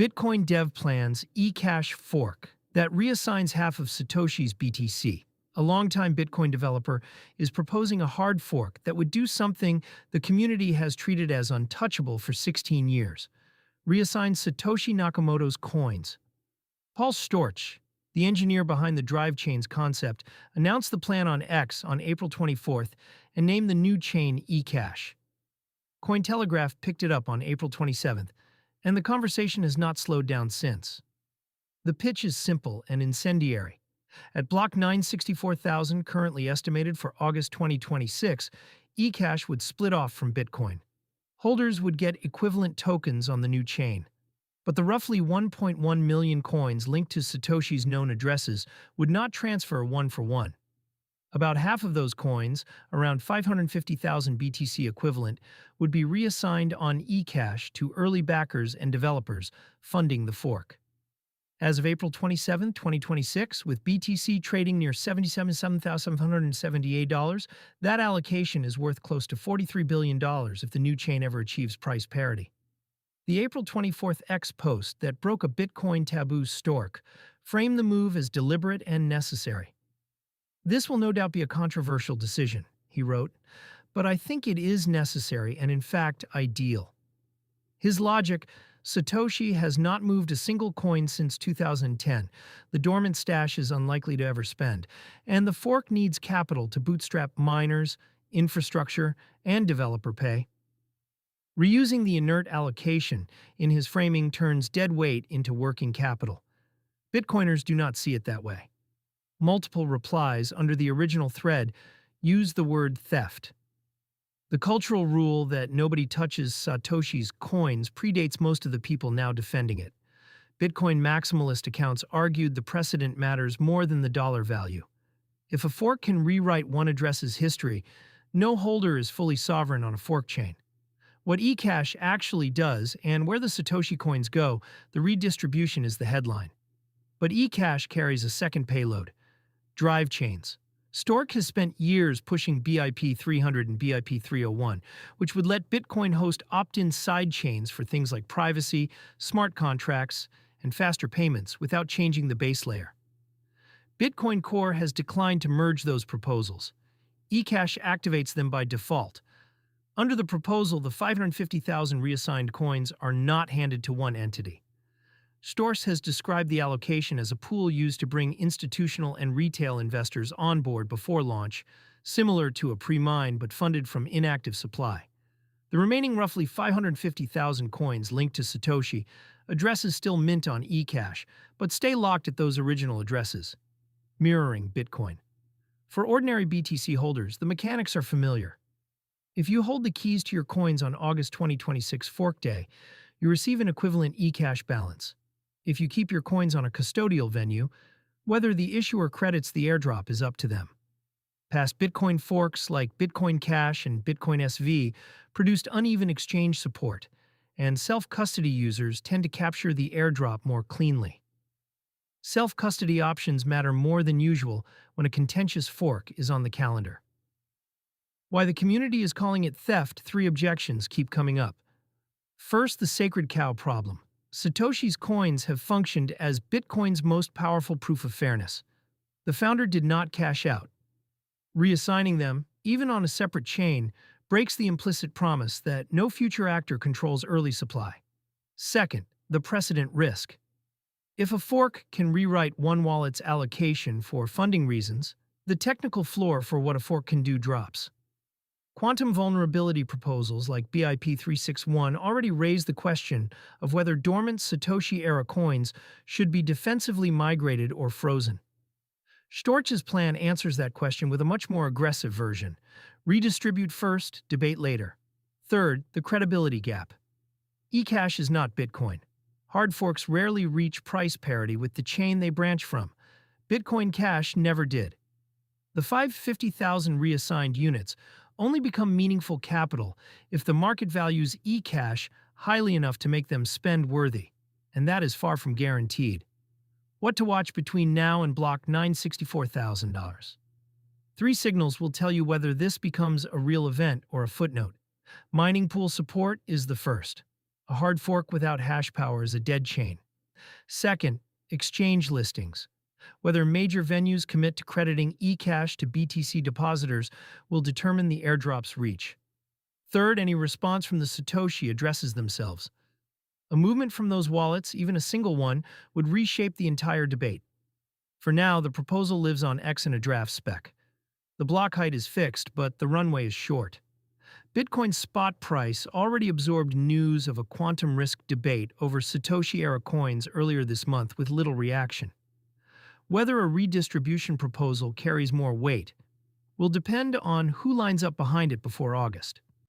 Bitcoin dev plans eCash fork that reassigns half of Satoshi's BTC. A longtime Bitcoin developer is proposing a hard fork that would do something the community has treated as untouchable for 16 years. Reassign Satoshi Nakamoto's coins. Paul Sztorc, the engineer behind the drive chains concept, announced the plan on X on April 24th and named the new chain eCash. Cointelegraph picked it up on April 27th, and the conversation has not slowed down since. The pitch is simple and incendiary. At block 964,000, currently estimated for August 2026, eCash would split off from Bitcoin. Holders would get equivalent tokens on the new chain. But the roughly 1.1 million coins linked to Satoshi's known addresses would not transfer one for one. About half of those coins, around 550,000 BTC equivalent, would be reassigned on eCash to early backers and developers, funding the fork. As of April 27, 2026, with BTC trading near $77,778, that allocation is worth close to $43 billion if the new chain ever achieves price parity. The April 24th X post that broke a Bitcoin taboo Sztorc framed the move as deliberate and necessary. "This will no doubt be a controversial decision," he wrote, "but I think it is necessary and in fact ideal." His logic: Satoshi has not moved a single coin since 2010, the dormant stash is unlikely to ever spend, and the fork needs capital to bootstrap miners, infrastructure, and developer pay. Reusing the inert allocation in his framing turns dead weight into working capital. Bitcoiners do not see it that way. Multiple replies under the original thread use the word theft. The cultural rule that nobody touches Satoshi's coins predates most of the people now defending it. Bitcoin maximalist accounts argued the precedent matters more than the dollar value. If a fork can rewrite one address's history, no holder is fully sovereign on a fork chain. What eCash actually does, and where the Satoshi coins go, the redistribution is the headline. But eCash carries a second payload: drive chains. Sztorc has spent years pushing BIP 300 and BIP 301, which would let Bitcoin host opt-in side chains for things like privacy, smart contracts, and faster payments without changing the base layer. Bitcoin Core has declined to merge those proposals. eCash activates them by default. Under the proposal, the 550,000 reassigned coins are not handed to one entity. Sztorc has described the allocation as a pool used to bring institutional and retail investors on board before launch, similar to a pre-mine but funded from inactive supply. The remaining roughly 550,000 coins linked to Satoshi addresses still mint on eCash, but stay locked at those original addresses, mirroring Bitcoin. For ordinary BTC holders, the mechanics are familiar. If you hold the keys to your coins on August 2026 fork day, you receive an equivalent eCash balance. If you keep your coins on a custodial venue, whether the issuer credits the airdrop is up to them. Past Bitcoin forks like Bitcoin Cash and Bitcoin SV produced uneven exchange support, and self-custody users tend to capture the airdrop more cleanly. Self-custody options matter more than usual when a contentious fork is on the calendar. Why the community is calling it theft, 3 objections keep coming up. First, the sacred cow problem. Satoshi's coins have functioned as Bitcoin's most powerful proof of fairness. The founder did not cash out. Reassigning them, even on a separate chain, breaks the implicit promise that no future actor controls early supply. Second, the precedent risk. If a fork can rewrite one wallet's allocation for funding reasons, the technical floor for what a fork can do drops. Quantum vulnerability proposals like BIP 361 already raise the question of whether dormant Satoshi-era coins should be defensively migrated or frozen. Sztorc's plan answers that question with a much more aggressive version. Redistribute first, debate later. Third, the credibility gap. eCash is not Bitcoin. Hard forks rarely reach price parity with the chain they branch from. Bitcoin Cash never did. The 550,000 reassigned units only become meaningful capital if the market values eCash highly enough to make them spend-worthy, and that is far from guaranteed. What to watch between now and block $964,000? 3 signals will tell you whether this becomes a real event or a footnote. Mining pool support is the first. A hard fork without hash power is a dead chain. Second, exchange listings. Whether major venues commit to crediting eCash to BTC depositors will determine the airdrop's reach. Third, any response from the Satoshi addresses themselves. A movement from those wallets, even a single one, would reshape the entire debate. For now, the proposal lives on X in a draft spec. The block height is fixed, but the runway is short. Bitcoin's spot price already absorbed news of a quantum risk debate over Satoshi-era coins earlier this month with little reaction. Whether a redistribution proposal carries more weight will depend on who lines up behind it before August.